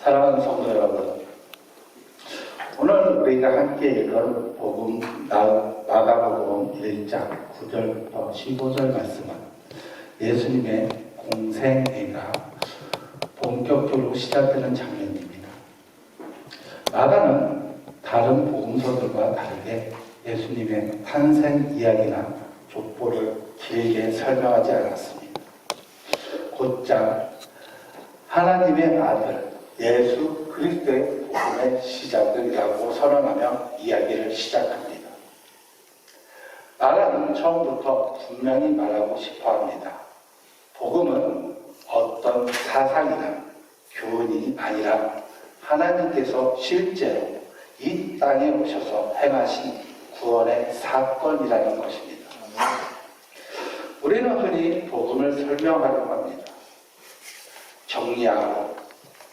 사랑하는 성도 여러분, 오늘 우리가 함께 읽은 복음 마가복음 1장 9절부터 15절 말씀은 예수님의 공생애가 본격적으로 시작되는 장면입니다. 마가는 다른 복음서들과 다르게 예수님의 탄생 이야기나 족보를 길게 설명하지 않았습니다. 곧장 하나님의 아들 예수 그리스도의 복음의 시작이라고 선언하며 이야기를 시작합니다. 마가는 처음부터 분명히 말하고 싶어합니다. 복음은 어떤 사상이나 교훈이 아니라 하나님께서 실제로 이 땅에 오셔서 행하신 구원의 사건이라는 것입니다. 우리는 흔히 복음을 설명하려고 합니다. 정리하고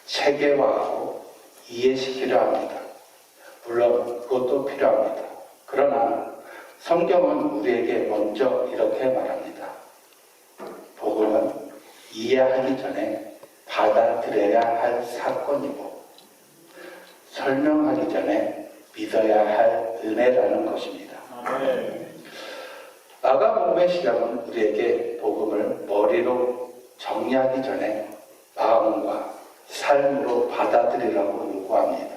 체계화하고 이해시키려 합니다. 물론 그것도 필요합니다. 그러나 성경은 우리에게 먼저 이렇게 말합니다. 복음은 이해하기 전에 받아들여야 할 사건이고 설명하기 전에 믿어야 할 은혜라는 것입니다. 마가복음의 시작은 우리에게 복음을 머리로 정리하기 전에 마음과 삶으로 받아들이라고 요구합니다.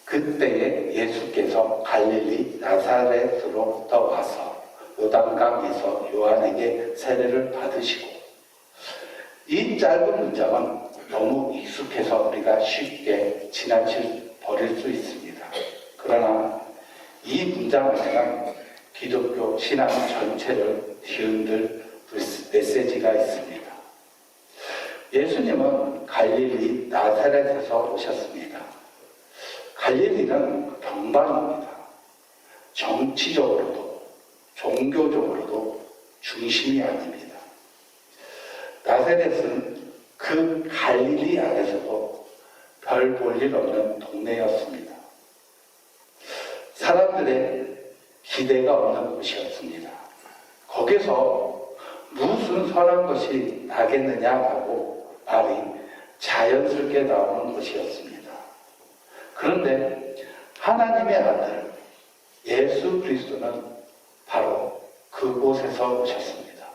그때에 예수께서 갈릴리 나사렛으로부터 와서 요단강에서 요한에게 세례를 받으시고, 이 짧은 문장은 너무 익숙해서 우리가 쉽게 버릴 수 있습니다. 그러나 이 문장 안에는 기독교 신앙 전체를 뒤흔들 메시지가 있습니다. 예수님은 갈릴리 나사렛에서 오셨습니다. 갈릴리는 동방입니다. 정치적으로도 종교적으로도 중심이 아닙니다. 나사렛은 그 갈릴리 안에서도 별 볼 일 없는 동네였습니다. 사람들의 기대가 없는 곳이었습니다. 거기서 무슨 선한 것이 나겠느냐고 말이 자연스럽게 나오는 것이었습니다. 그런데 하나님의 아들 예수 그리스도는 바로 그곳에서 오셨습니다.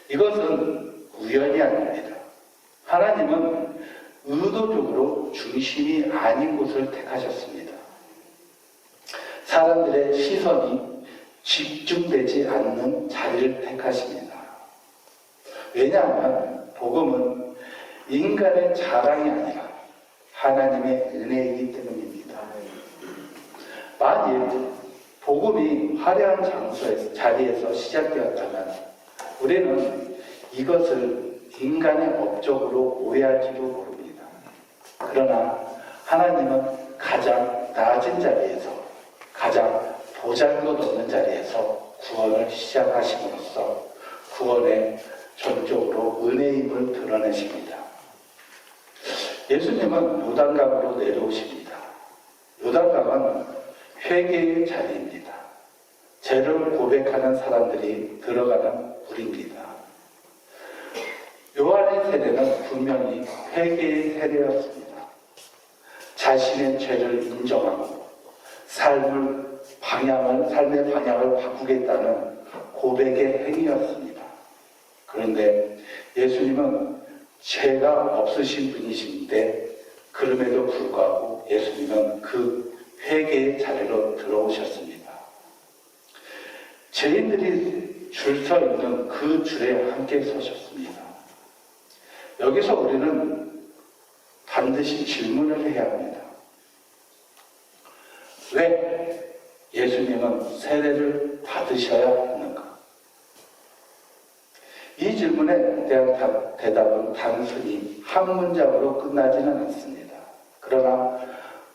이것은 우연이 아닙니다. 하나님은 의도적으로 중심이 아닌 곳을 택하셨습니다. 사람들의 시선이 집중되지 않는 자리를 택하십니다. 왜냐하면 복음은 인간의 자랑이 아니라 하나님의 은혜이기 때문입니다. 만일 복음이 화려한 자리에서 시작되었다면 우리는 이것을 인간의 업적으로 오해할지도 모릅니다. 그러나 하나님은 가장 낮은 자리에서, 가장 보잘것없는 자리에서 구원을 시작하심으로써 구원의 전적으로 은혜임을 드러내십니다. 예수님은 요단강으로 내려오십니다. 요단강은 회개의 자리입니다. 죄를 고백하는 사람들이 들어가는 물입니다. 요한의 세례는 분명히 회개의 세례였습니다. 자신의 죄를 인정하고 삶의 방향을 바꾸겠다는 고백의 행위였습니다. 그런데 예수님은 죄가 없으신 분이신데 그럼에도 불구하고 예수님은 그 회개의 자리로 들어오셨습니다. 죄인들이 줄 서 있는 그 줄에 함께 서셨습니다. 여기서 우리는 반드시 질문을 해야 합니다. 왜 예수님은 세례를 받으셔야 하는가? 이 질문에 대한 대답은 단순히 한 문장으로 끝나지는 않습니다. 그러나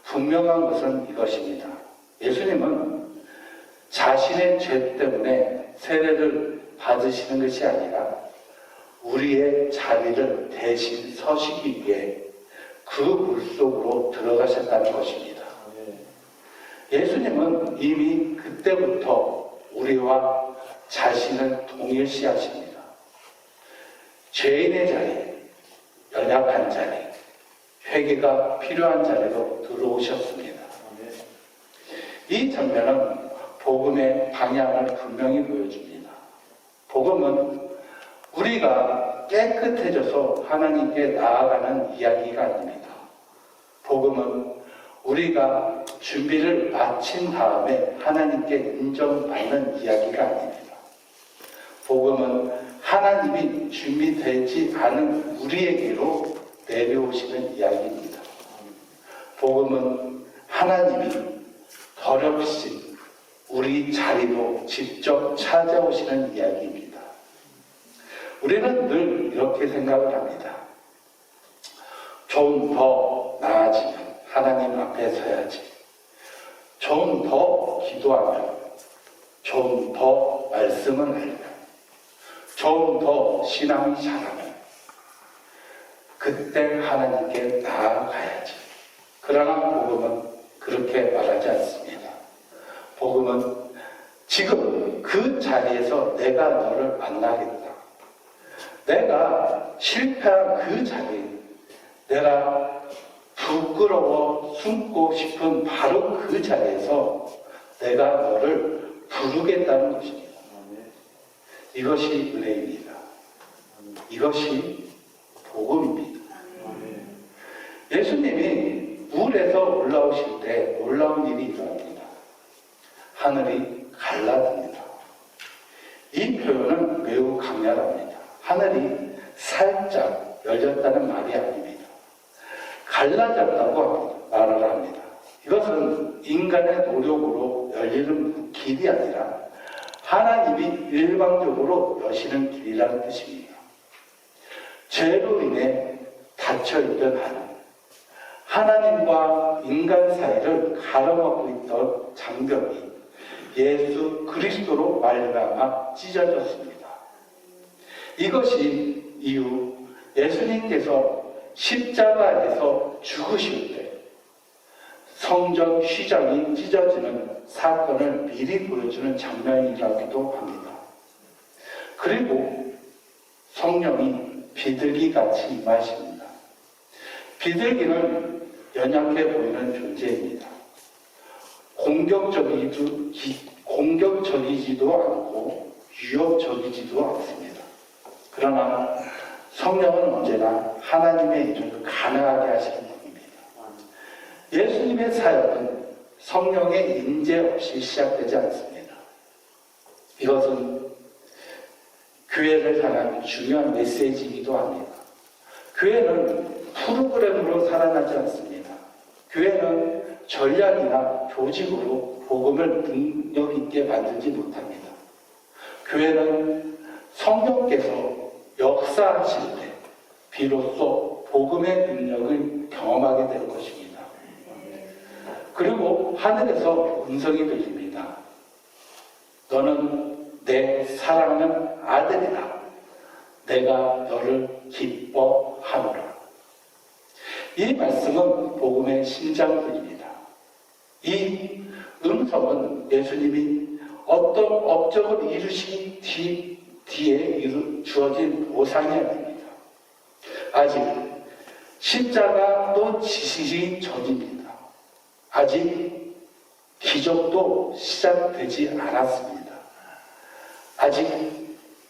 분명한 것은 이것입니다. 예수님은 자신의 죄 때문에 세례를 받으시는 것이 아니라 우리의 자리를 대신 서시기 위해 그 물속으로 들어가셨다는 것입니다. 예수님은 이미 그때부터 우리와 자신을 동일시하십니다. 죄인의 자리, 연약한 자리, 회개가 필요한 자리로 들어오셨습니다. 이 장면은 복음의 방향을 분명히 보여줍니다. 복음은 우리가 깨끗해져서 하나님께 나아가는 이야기가 아닙니다. 복음은 우리가 준비를 마친 다음에 하나님께 인정받는 이야기가 아닙니다. 복음은 하나님이 준비되지 않은 우리에게로 내려오시는 이야기입니다. 복음은 하나님이 더럽신 우리 자리로 직접 찾아오시는 이야기입니다. 우리는 늘 이렇게 생각을 합니다. 좀 더 나아지면 하나님 앞에 서야지. 좀 더 기도하면, 좀 더 말씀을 알면, 좀 더 신앙이 자라면 그때 하나님께 나아가야지. 그러나 복음은 그렇게 말하지 않습니다. 복음은 지금 그 자리에서 내가 너를 만나겠다. 내가 실패한 그 자리에 내가 부끄러워 숨고 싶은 바로 그 자리에서 내가 너를 부르겠다는 것입니다. 이것이 은혜입니다. 이것이 복음입니다. 예수님이 물에서 올라오실 때 놀라운 일이 일어납니다. 하늘이 갈라집니다. 이 표현은 매우 강렬합니다. 하늘이 살짝 열렸다는 말이 아닙니다. 갈라졌다고 말을 합니다. 이것은 인간의 노력으로 열리는 길이 아니라 하나님이 일방적으로 여시는 길이라는 뜻입니다. 죄로 인해 닫혀있던 하나님과 인간 사이를 가로막고 있던 장벽이 예수 그리스도로 말미암아 찢어졌습니다. 이것이 이후 예수님께서 십자가에서 죽으실 때 성전 휘장이 찢어지는 사건을 미리 보여주는 장면이라기도 합니다. 그리고 성령이 비둘기같이 임하십니다. 비둘기는 연약해 보이는 존재입니다. 공격적이지도 않고 위협적이지도 않습니다. 그러나 성령은 언제나 하나님의 일을 가능하게 하시는 분입니다. 예수님의 사역은 성령의 임재 없이 시작되지 않습니다. 이것은 교회를 향한 중요한 메시지이기도 합니다. 교회는 프로그램으로 살아나지 않습니다. 교회는 전략이나 조직으로 복음을 능력 있게 만들지 못합니다. 교회는 성령께서 역사하실 때 비로소 복음의 능력을 경험하게 될 것입니다. 그리고 하늘에서 음성이 들립니다. 너는 내 사랑하는 아들이다. 내가 너를 기뻐하노라. 이 말씀은 복음의 심장부입니다. 이 음성은 예수님이 어떤 업적을 이루신 뒤에 주어진 보상이 아닙니다. 아직 십자가도 지시기 전입니다. 아직 기적도 시작되지 않았습니다. 아직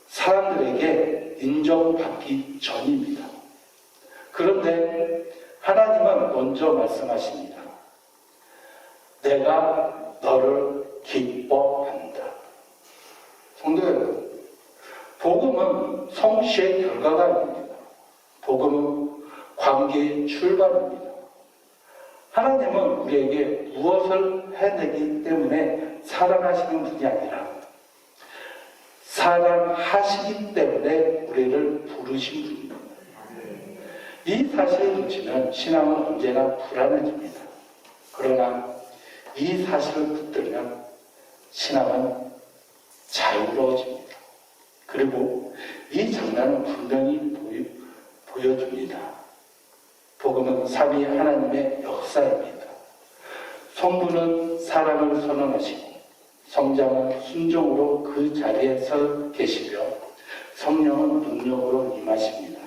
사람들에게 인정받기 전입니다. 그런데 하나님은 먼저 말씀하십니다. 내가 너를 기뻐한다. 성도 여러분, 복음은 성취의 결과가 아닙니다. 복음은 관계의 출발입니다. 하나님은 우리에게 무엇을 해내기 때문에 사랑하시는 분이 아니라 사랑하시기 때문에 우리를 부르신 분입니다. 이 사실을 놓치면 신앙은 언제나 불안해집니다. 그러나 이 사실을 붙들면 신앙은 자유로워집니다. 그리고 이 장면은 분명히 보여줍니다. 복음은 삼위 하나님의 역사입니다. 성부는 사랑을 선언하시고 성자는 순종으로 그 자리에 서 계시며 성령은 능력으로 임하십니다.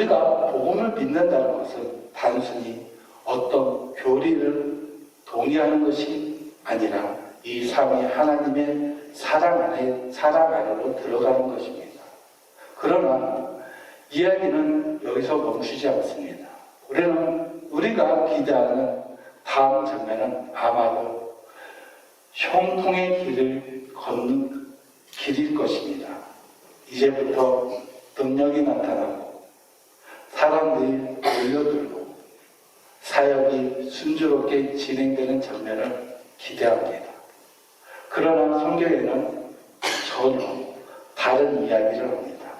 우리가 복음을 믿는다는 것은 단순히 어떤 교리를 동의하는 것이 아니라 이 삶이 하나님의 사랑 안으로 들어가는 것입니다. 그러나 이야기는 여기서 멈추지 않습니다. 우리가 기대하는 다음 장면은 아마도 형통의 길을 걷는 길일 것입니다. 이제부터 능력이 나타나고 사람들이 몰려들고 사역이 순조롭게 진행되는 장면을 기대합니다. 그러나 성경에는 전혀 다른 이야기를 합니다.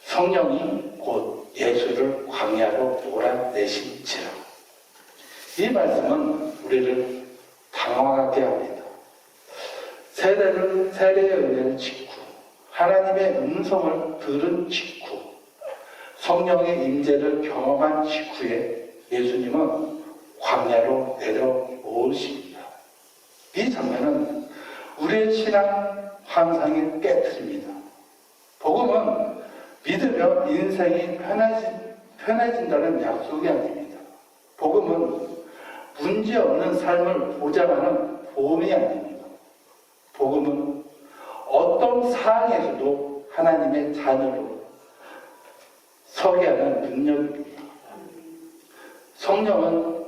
성령이 곧 예수를 광야로 몰아내신지라. 이 말씀은 우리를 당황하게 합니다. 세례에 의한 직후, 하나님의 음성을 들은 직후, 성령의 임재를 경험한 직후에 예수님은 광야로 내려오십니다. 이 장면은 우리의 신앙 환상을 깨트립니다. 복음은 믿으며 인생이 편해진다는 약속이 아닙니다. 복음은 문제없는 삶을 보장하는 보험이 아닙니다. 복음은 어떤 상황에서도 하나님의 자녀로 서게 하는 능력입니다. 성령은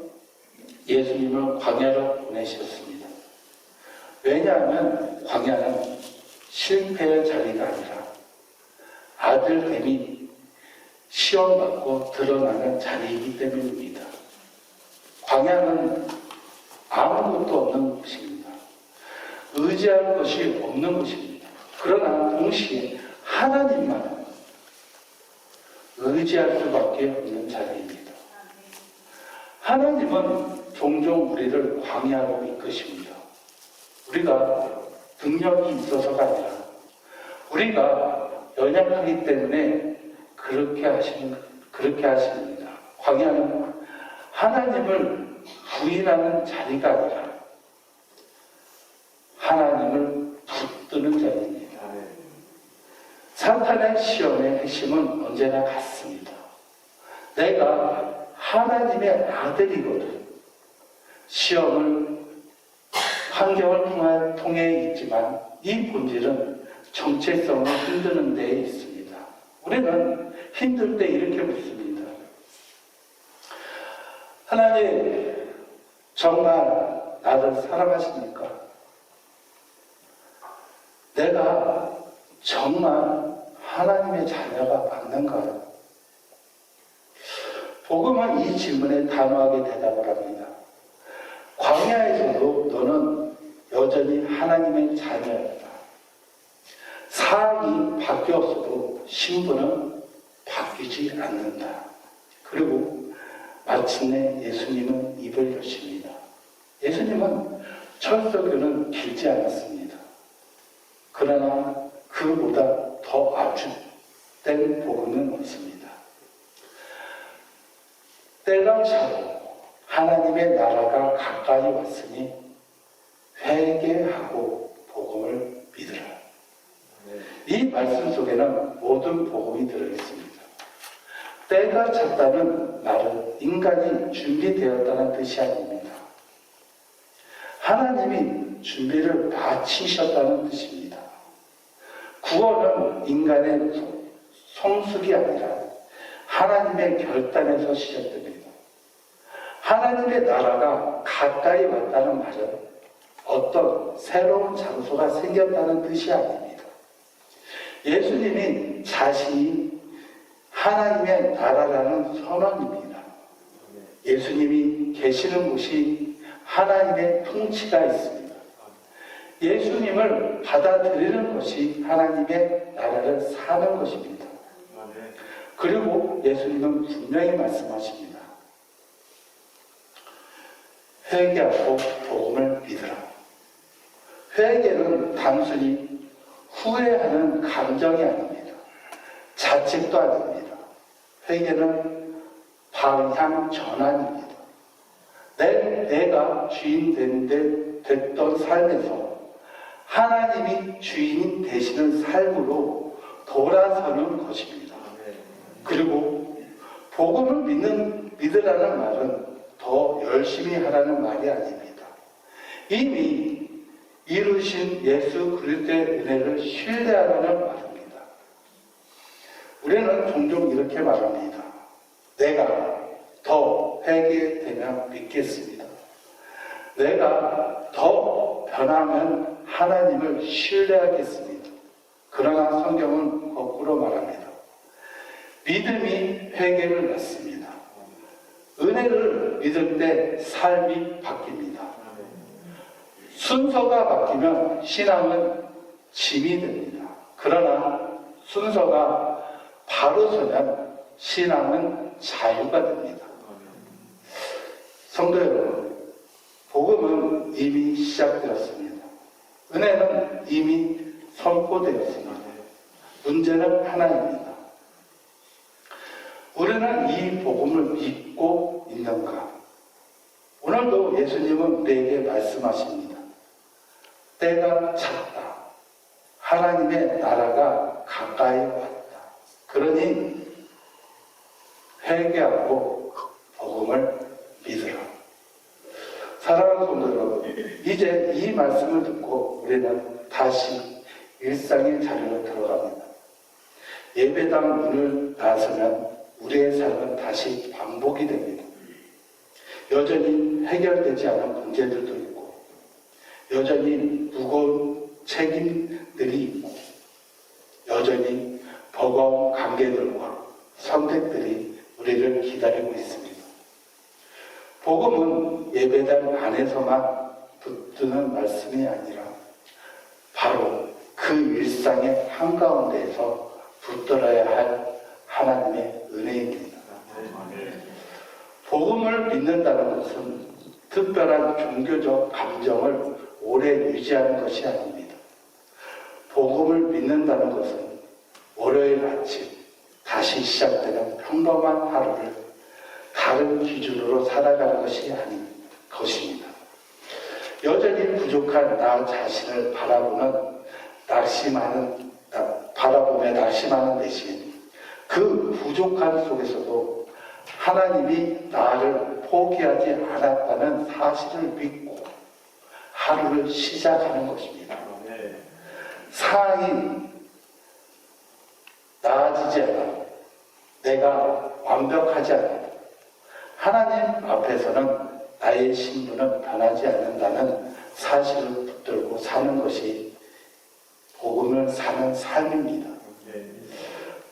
예수님을 광야로 보내셨습니다. 왜냐하면 광야는 실패의 자리가 아니라 아들됨이 시험받고 드러나는 자리이기 때문입니다. 광야는 아무것도 없는 곳입니다. 의지할 것이 없는 곳입니다. 그러나 동시에 하나님만 의지할 수밖에 없는 자리입니다. 하나님은 종종 우리를 광야로 이끄십니다. 우리가 능력이 있어서가 아니라 우리가 연약하기 때문에 그렇게 하십니다. 광야는 하나님을 부인하는 자리가 아니라 하나님을 붙드는 자리입니다. 사탄의 시험의 핵심은 언제나 같습니다. 내가 하나님의 아들이거든. 시험을 환경을 통해 있지만 이 본질은 정체성을 흔드는 데에 있습니다. 우리는 힘들 때 이렇게 묻습니다. 하나님, 정말 나를 사랑하십니까? 내가 정말 하나님의 자녀가 맞는가요? 복음은 이 질문에 단호하게 대답을 합니다. 광야에서도 너는 여전히 하나님의 자녀였다. 상황이 바뀌었어도 신분은 바뀌지 않는다. 그리고 마침내 예수님은 입을 여십니다. 예수님은 철석교는 길지 않았습니다. 그러나 그보다 더 압축된 복음은 있습니다. 때가 차고 하나님의 나라가 가까이 왔으니 회개하고 복음을 믿으라. 이 말씀 속에는 모든 복음이 들어있습니다. 때가 찼다는 말은 인간이 준비되었다는 뜻이 아닙니다. 하나님이 준비를 마치셨다는 뜻입니다. 구원은 인간의 성숙이 아니라 하나님의 결단에서 시작됩니다. 하나님의 나라가 가까이 왔다는 말은 어떤 새로운 장소가 생겼다는 뜻이 아닙니다. 예수님이 자신이 하나님의 나라라는 선언입니다. 예수님이 계시는 곳이 하나님의 통치가 있습니다. 예수님을 받아들이는 것이 하나님의 나라를 사는 것입니다. 그리고 예수님은 분명히 말씀하십니다. 회개하고 복음을 믿으라. 회개는 단순히 후회하는 감정이 아닙니다. 자책도 아닙니다. 회개는 방향 전환입니다. 내가 주인 됐던 삶에서 하나님이 주인이 되시는 삶으로 돌아서는 것입니다. 그리고 복음을 믿으라는 말은 더 열심히 하라는 말이 아닙니다. 이미 이루신 예수 그리스도의 은혜를 신뢰하라는 말입니다. 우리는 종종 이렇게 말합니다. 내가 더 회개되면 믿겠습니다. 내가 더 변하면 하나님을 신뢰하겠습니다. 그러나 성경은 거꾸로 말합니다. 믿음이 회개를 낳습니다. 은혜를 믿을 때 삶이 바뀝니다. 순서가 바뀌면 신앙은 짐이 됩니다. 그러나 순서가 바로 서면 신앙은 자유가 됩니다. 성도 여러분, 복음은 이미 시작되었습니다. 은혜는 이미 선포되었습니다. 문제는 하나입니다. 우리는 이 복음을 믿고 있는가? 오늘도 예수님은 우리에게 말씀하십니다. 때가 찼다. 하나님의 나라가 가까이 왔다. 그러니 회개하고 복음을 믿으라. 사랑하는 성도 여러분, 이제 이 말씀을 듣고 우리는 다시 일상의 자리로 들어갑니다. 예배당 문을 나서면 우리의 삶은 다시 반복이 됩니다. 여전히 해결되지 않은 문제들도 있고, 여전히 무거운 책임들이 있고, 여전히 버거운 관계들과 선택들이 우리를 기다리고 있습니다. 복음은 예배당 안에서만 붙드는 말씀이 아니라 바로 그 일상의 한가운데에서 붙들어야 할 하나님의 은혜입니다. 복음을 믿는다는 것은 특별한 종교적 감정을 오래 유지하는 것이 아닙니다. 복음을 믿는다는 것은 월요일 아침 다시 시작되는 평범한 하루를 다른 기준으로 살아가는 것이 아닌 것입니다. 여전히 부족한 나 자신을 바라보며 낙심하는 대신 그 부족함 속에서도 하나님이 나를 포기하지 않았다는 사실을 믿고 하루를 시작하는 것입니다. 상황이 나아지지 않아 내가 완벽하지 않아도 하나님 앞에서는 나의 신분은 변하지 않는다는 사실을 붙들고 사는 것이 복음을 사는 삶입니다.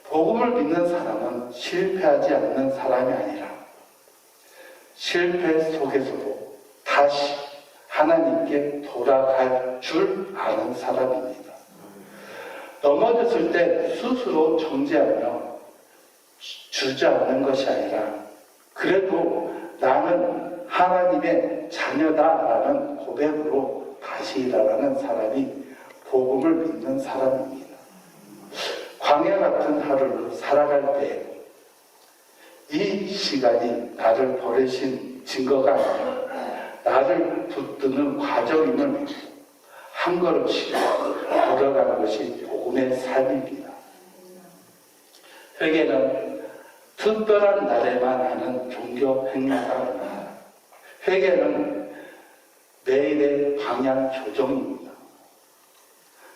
복음을 믿는 사람은 실패하지 않는 사람이 아니라 실패 속에서도 다시 하나님께 돌아갈 줄 아는 사람입니다. 넘어졌을 때 스스로 정죄하며 주저앉는 것이 아니라 그래도 나는 하나님의 자녀다라는 고백으로 다시 일어나는 사람이 복음을 믿는 사람입니다. 광야 같은 하루를 살아갈 때 이 시간이 나를 버리신 증거가 아니라 나를 붙드는 과정임을 믿고 한 걸음씩 걸어가는 것이 복음의 삶입니다. 회개는 특별한 날에만 하는 종교 행사가 아닙니다. 회개는 매일의 방향 조정입니다.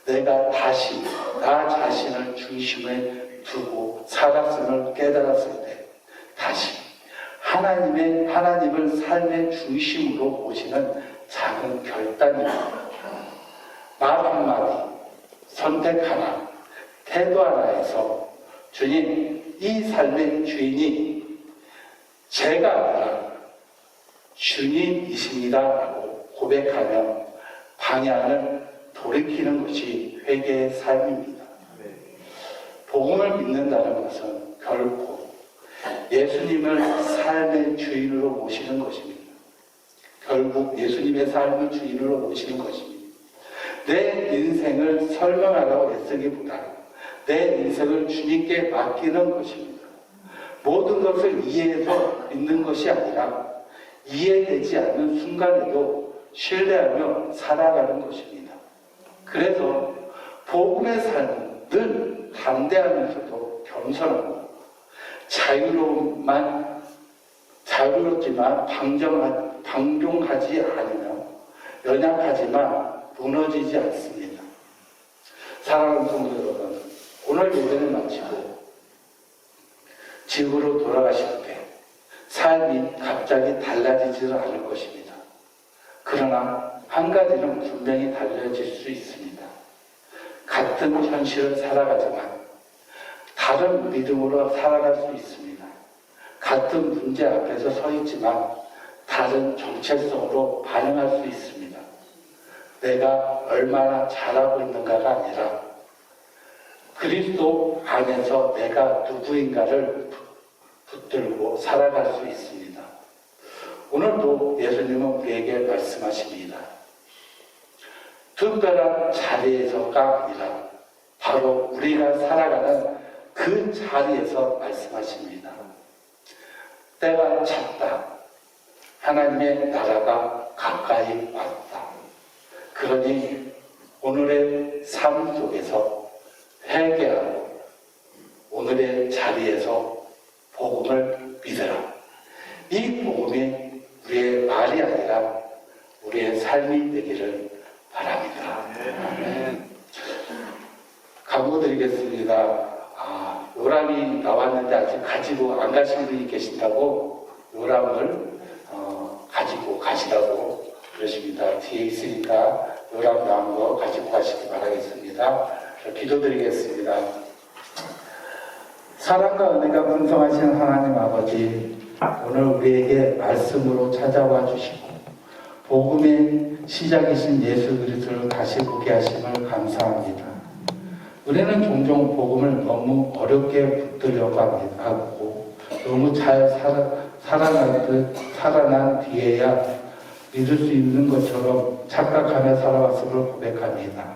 내가 다시 나 자신을 중심에 두고 살았음을 깨달았을 때 다시 하나님을 삶의 중심으로 모시는 작은 결단입니다. 말 한마디, 선택 하나, 태도 하나에서 주님, 이 삶의 주인이 제가 아니라 주님이십니다라고 고백하며 방향을 돌이키는 것이 회개의 삶입니다. 복음을 믿는다는 것은 결코 예수님을 삶의 주인으로 모시는 것입니다. 결국 예수님의 삶을 주인으로 모시는 것입니다. 내 인생을 설명하라고 애쓰기보다 내 인생을 주님께 맡기는 것입니다. 모든 것을 이해해서 믿는 것이 아니라 이해되지 않는 순간에도 신뢰하며 살아가는 것입니다. 그래서 복음의 삶은 늘 담대하면서도 겸손하고 자유롭지만 방종하지 않으며 연약하지만 무너지지 않습니다. 사랑하는 성도 여러분, 오늘 예배를 마치고 집으로 돌아가실 때 삶이 갑자기 달라지지는 않을 것입니다. 그러나 한 가지는 분명히 달라질 수 있습니다. 같은 현실을 살아가지만 다른 믿음으로 살아갈 수 있습니다. 같은 문제 앞에서 서 있지만 다른 정체성으로 반응할 수 있습니다. 내가 얼마나 잘하고 있는가가 아니라 그리스도 안에서 내가 누구인가를 붙들고 살아갈 수 있습니다. 오늘도 예수님은 우리에게 말씀하십니다. 특별한 자리에서가 아니라 바로 우리가 살아가는 그 자리에서 말씀하십니다. 때가 찼다. 하나님의 나라가 가까이 왔다. 그러니 오늘의 삶 속에서 회개하고 오늘의 자리에서 복음을 믿으라. 이 복음이 우리의 말이 아니라 우리의 삶이 되기를 바랍니다. 아멘. 강구드리겠습니다. 요람이 나왔는데 아직 가지고 안 가신 분이 계신다고 요람을 가지고 가시라고 그러십니다. 뒤에 있으니까 요람 나온 거 가지고 가시기 바라겠습니다. 기도드리겠습니다. 사랑과 은혜가 풍성하신 하나님 아버지, 오늘 우리에게 말씀으로 찾아와 주시고 복음의 시작이신 예수 그리스도를 다시 보게 하심을 감사합니다. 우리는 종종 복음을 너무 어렵게 붙들려고 하고 너무 잘 살아난 뒤에야 믿을 수 있는 것처럼 착각하며 살아왔음을 고백합니다.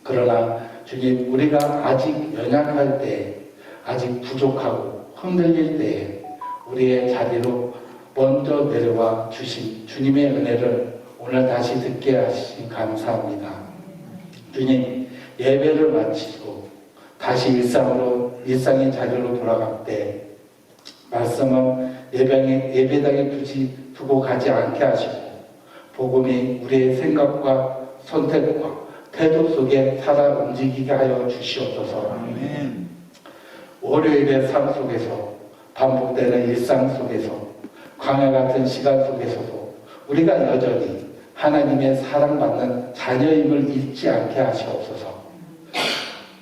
그러나 주님, 우리가 아직 연약할 때, 아직 부족하고 흔들릴 때에 우리의 자리로 먼저 내려와 주신 주님의 은혜를 오늘 다시 듣게 하시니 감사합니다. 주님, 예배를 마치고 다시 일상의 자리로 돌아갈 때 말씀은 예배당에 두고 가지 않게 하시고 복음이 우리의 생각과 선택과 태도 속에 살아 움직이게 하여 주시옵소서. 아멘. 월요일의 삶 속에서 반복되는 일상 속에서 광야 같은 시간 속에서도 우리가 여전히 하나님의 사랑받는 자녀임을 잊지 않게 하시옵소서.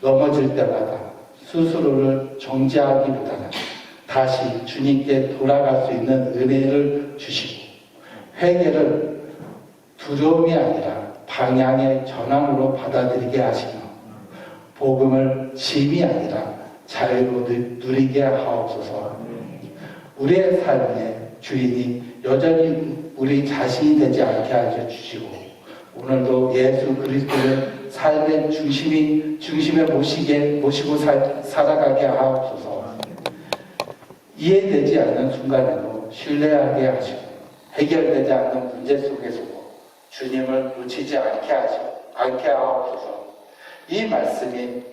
넘어질 때마다 스스로를 정죄하기보다는 다시 주님께 돌아갈 수 있는 은혜를 주시고 회개를 두려움이 아니라 방향의 전환으로 받아들이게 하시며 복음을 짐이 아니라 자유로 누리게 하옵소서. 우리의 삶의 주인이 여전히 우리 자신이 되지 않게 하여 주시고 오늘도 예수 그리스도의 삶의 중심에 모시고 살아가게 하옵소서. 이해되지 않는 순간에도 신뢰하게 하시고 해결되지 않는 문제 속에서도 주님을 놓치지 않게 하옵소서. 이 말씀이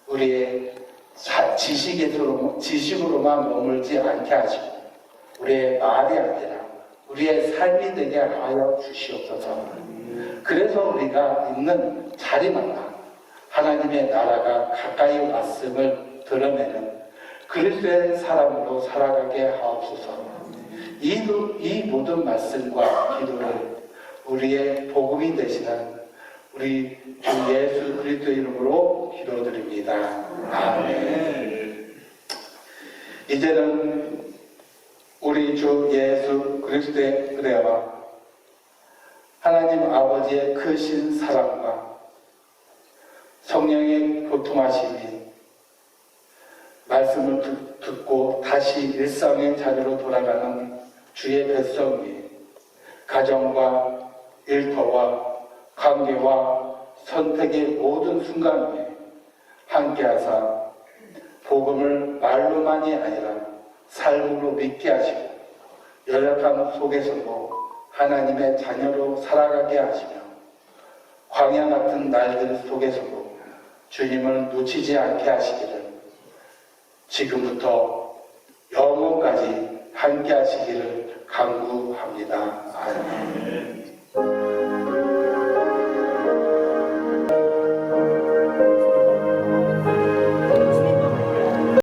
우리의 지식으로만 머물지 않게 하시고 우리의 말이 아니라 우리의 삶이 되게 하여 주시옵소서. 그래서 우리가 있는 자리마다 하나님의 나라가 가까이 왔음을 드러내는 그리스도의 사람으로 살아가게 하옵소서. 이 모든 말씀과 기도를 우리의 복음이 되시는 우리 주 예수 그리스도 이름으로 기도드립니다. 아멘. 이제는 우리 주 예수 그리스도의 은혜와 하나님 아버지의 크신 사랑과 성령의 교통하심이 말씀을 듣고 다시 일상의 자리로 돌아가는 주의 백성이 가정과 일터와 관계와 선택의 모든 순간에 함께하사 복음을 말로만이 아니라 삶으로 믿게 하시고 연약함 속에서도 하나님의 자녀로 살아가게 하시며 광야 같은 날들 속에서도 주님을 놓치지 않게 하시기를 지금부터 영원까지 함께 하시기를 간구합니다. 아멘.